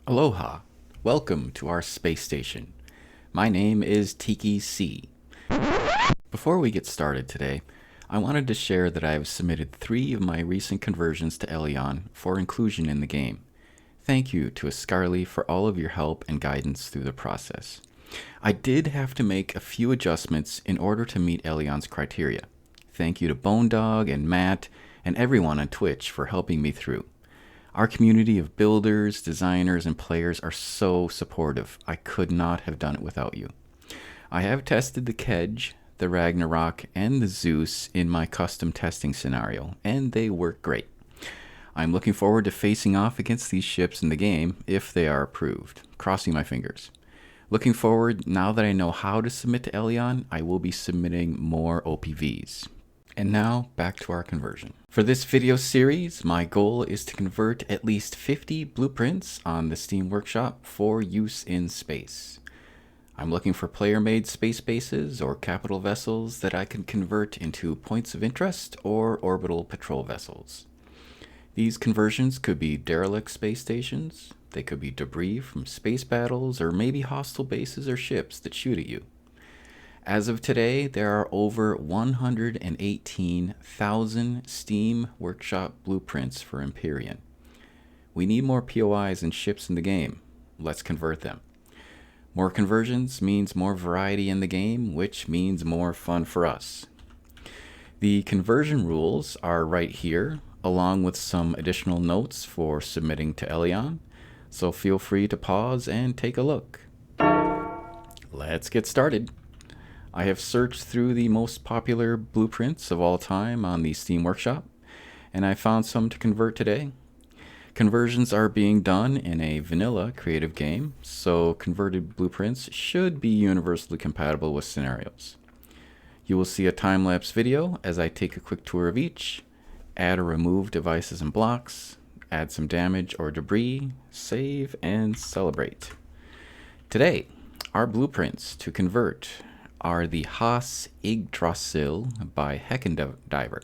Aloha! Welcome to our space station. My name is Tiki C. Before we get started today, I wanted to share that I have submitted 3 of my recent conversions to Elion for inclusion in the game. Thank you to Ascarly for all of your help and guidance through the process. I did have to make a few adjustments in order to meet Elion's criteria. Thank you to Bone Dog and Matt and everyone on Twitch for helping me through. Our community of builders, designers, and players are so supportive. I could not have done it without you. I have tested the Kedge, the Ragnarok, and the Zeus in my custom testing scenario, and they work great. I'm looking forward to facing off against these ships in the game if they are approved. Crossing my fingers. Looking forward, now that I know how to submit to Elion, I will be submitting more OPVs. And now, back to our conversion. For this video series, my goal is to convert at least 50 blueprints on the Steam Workshop for use in space. I'm looking for player-made space bases or capital vessels that I can convert into points of interest or orbital patrol vessels. These conversions could be derelict space stations, they could be debris from space battles, or maybe hostile bases or ships that shoot at you. As of today, there are over 118,000 Steam Workshop blueprints for Empyrion. We need more POIs and ships in the game. Let's convert them. More conversions means more variety in the game, which means more fun for us. The conversion rules are right here, along with some additional notes for submitting to Elion, so feel free to pause and take a look. Let's get started. I have searched through the most popular blueprints of all time on the Steam Workshop, and I found some to convert today. Conversions are being done in a vanilla creative game, so converted blueprints should be universally compatible with scenarios. You will see a time-lapse video as I take a quick tour of each, add or remove devices and blocks, add some damage or debris, save, and celebrate. Today, our blueprints to convert are the Haas Yggdrasil by HeckenDiver.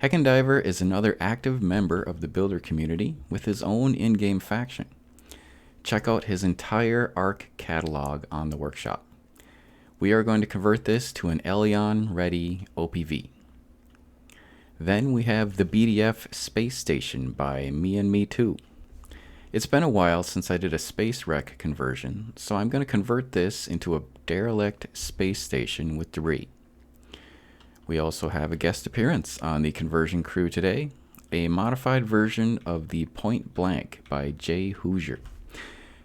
HeckenDiver is another active member of the builder community with his own in-game faction. Check out his entire ARC catalog on the workshop. We are going to convert this to an Elion-ready OPV. Then we have the BDF SpaceStation by Memeandme2. It's been a while since I did a space wreck conversion, so I'm going to convert this into a derelict space station with debris. We also have a guest appearance on the conversion crew today, a modified version of the Point Blank by Jhoosier.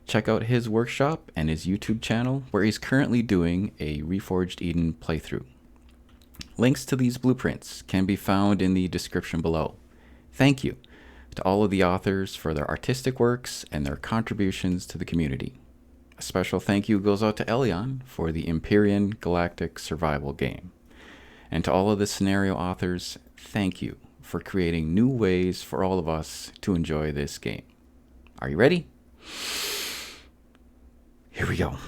Check out his workshop and his YouTube channel, where he's currently doing a Reforged Eden playthrough. Links to these blueprints can be found in the description below. Thank you to all of the authors for their artistic works and their contributions to the community. A special thank you goes out to Elion for the Empyrion Galactic Survival game. And to all of the scenario authors, thank you for creating new ways for all of us to enjoy this game. Are you ready? Here we go.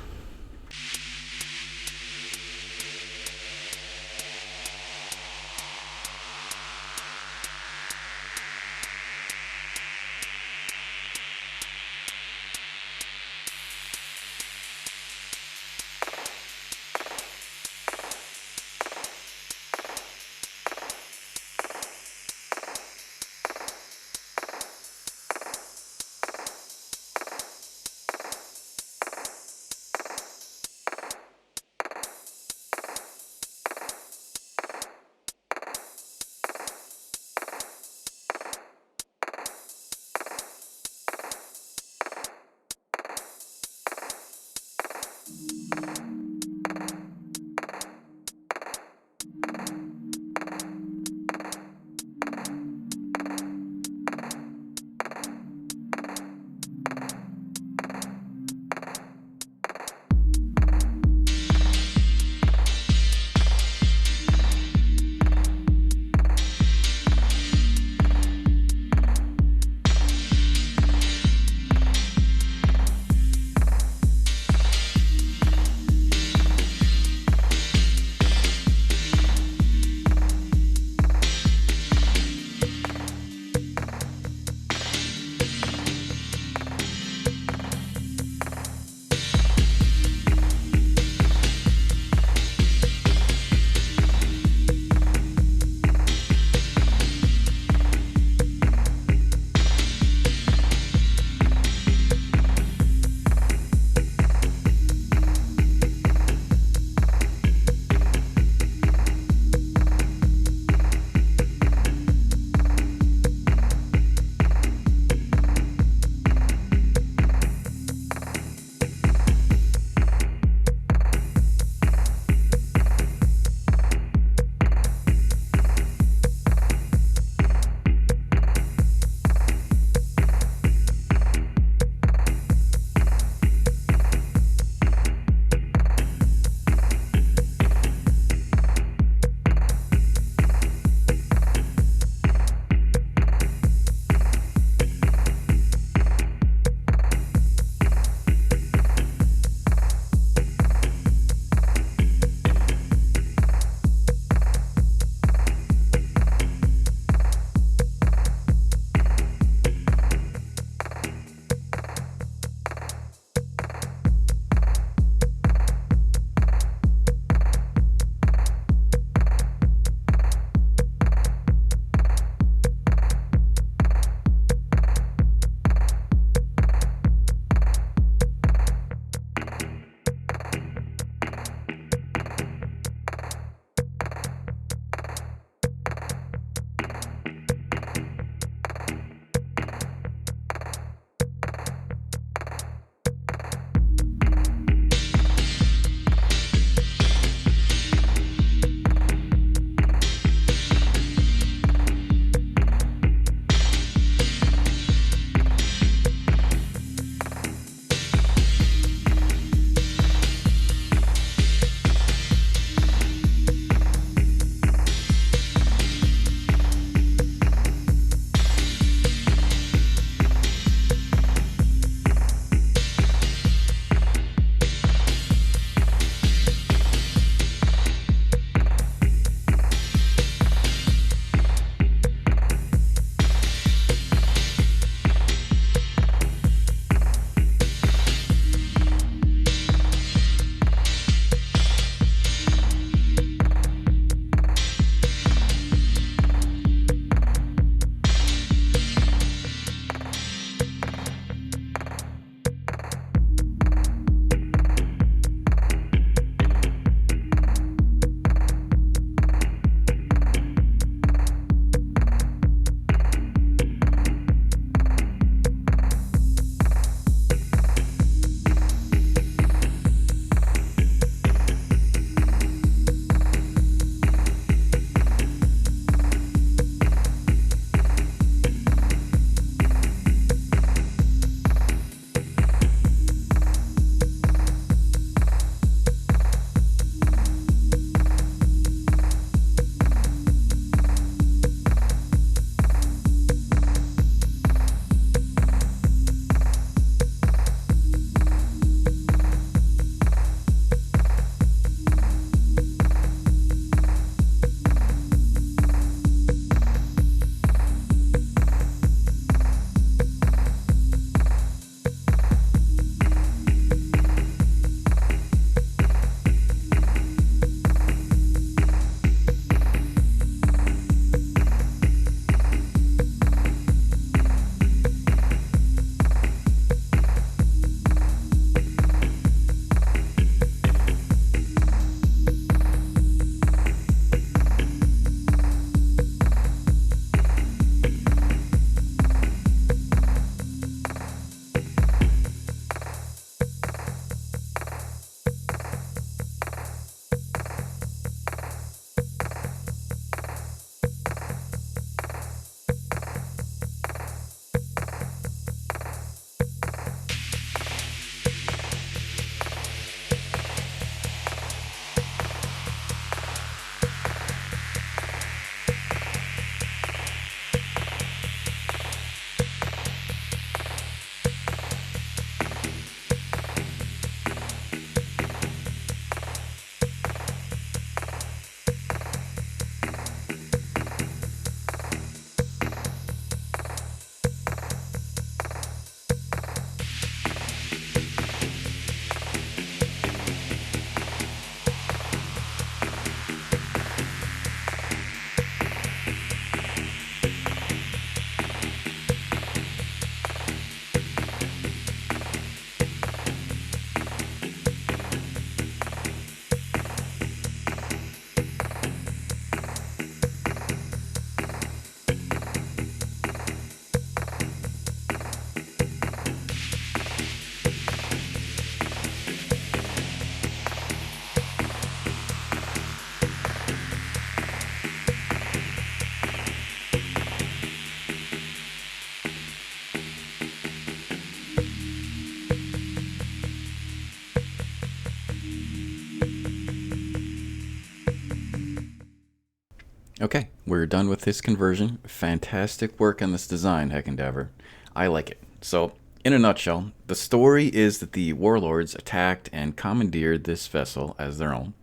Okay, we're done with this conversion. Fantastic work on this design, HeckenDiver. I like it. So, in a nutshell, the story is that the warlords attacked and commandeered this vessel as their own.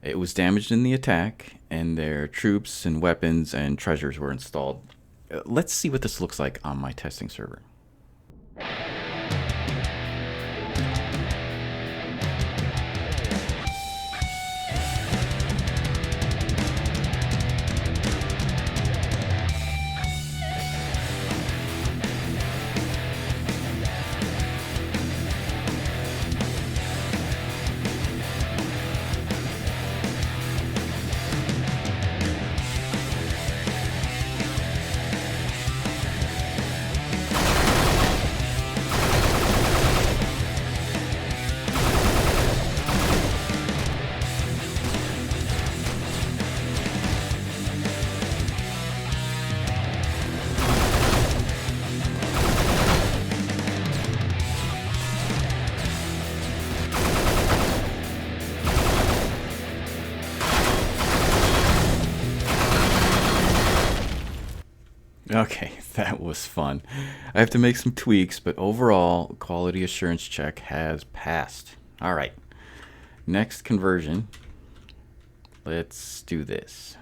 It was damaged in the attack, and their troops and weapons and treasures were installed. Let's see what this looks like on my testing server. Okay, that was fun. I have to make some tweaks, but overall, quality assurance check has passed. All right, next conversion. Let's do this.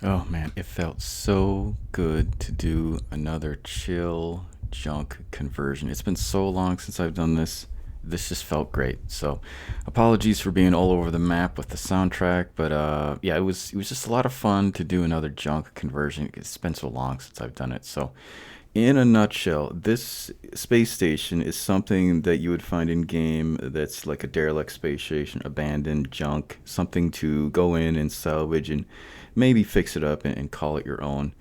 Oh man, it felt so good to do another chill junk conversion. It's been so long since I've done this. This just felt great. So, apologies for being all over the map with the soundtrack, but yeah, it was just a lot of fun to do another junk conversion. It's been so long since I've done it. So, in a nutshell, this space station is something that you would find in game that's like a derelict space station, abandoned junk, something to go in and salvage and maybe fix it up and call it your own.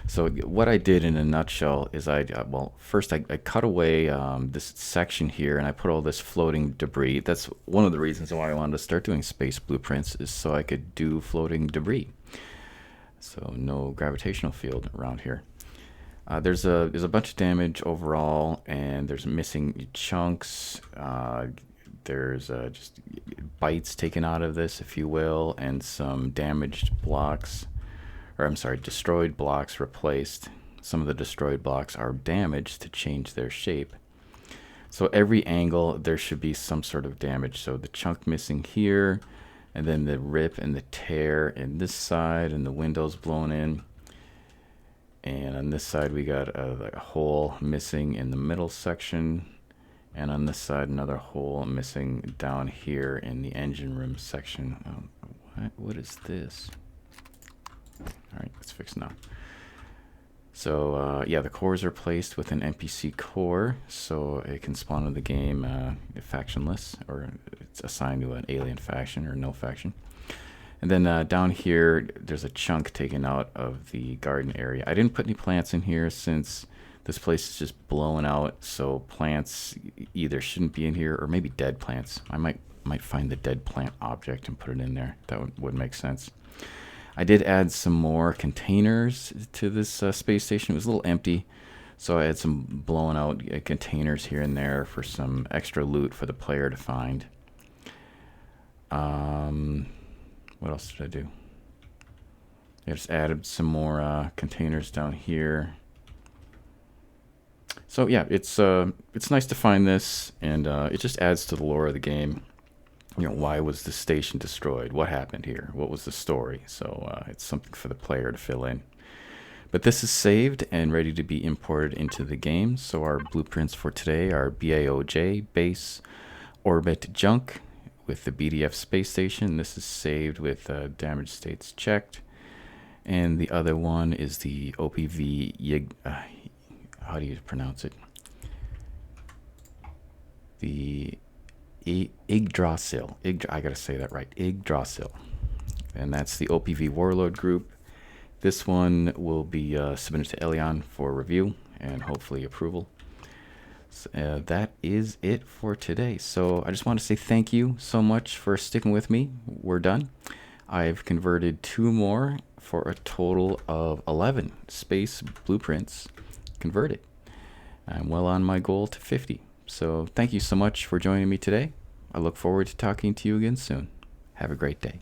So what I did in a nutshell is well, first I cut away this section here and I put all this floating debris. That's one of the reasons why I wanted to start doing space blueprints, is so I could do floating debris. So no gravitational field around here. There's a bunch of damage overall, and there's missing chunks. There's just bites taken out of this, if you will, and some damaged blocks, or I'm sorry, destroyed blocks replaced. Some of the destroyed blocks are damaged to change their shape. So every angle there should be some sort of damage. So the chunk missing here, and then the rip and the tear in this side, and the windows blown in. And on this side, we got like a hole missing in the middle section. And on this side, another hole missing down here in the engine room section. What is this? All right, let's fix now. So yeah, the cores are placed with an NPC core, so it can spawn in the game factionless, or it's assigned to an alien faction or no faction. And then down here, there's a chunk taken out of the garden area. I didn't put any plants in here since this place is just blowing out, so plants either shouldn't be in here or maybe dead plants. I might find the dead plant object and put it in there. That would make sense. I did add some more containers to this space station. It was a little empty, so I had some blown out containers here and there for some extra loot for the player to find. What else did I do? I just added some more containers down here. So yeah, it's nice to find this, and it just adds to the lore of the game. You know, why was the station destroyed? What happened here? What was the story? So it's something for the player to fill in. But this is saved and ready to be imported into the game. So our blueprints for today are BAOJ, base, orbit, junk, with the BDF SpaceStation. This is saved with damage states checked. And the other one is the OPV, how do you pronounce it? The Yggdrasil. I gotta say that right. Yggdrasil. And that's the OPV Warlord group. This one will be submitted to Elion for review and hopefully approval. So, that is it for today. So I just want to say thank you so much for sticking with me. We're done. I've converted 2 more for a total of 11 space blueprints converted. I'm well on my goal to 50. So thank you so much for joining me today. I look forward to talking to you again soon. Have a great day.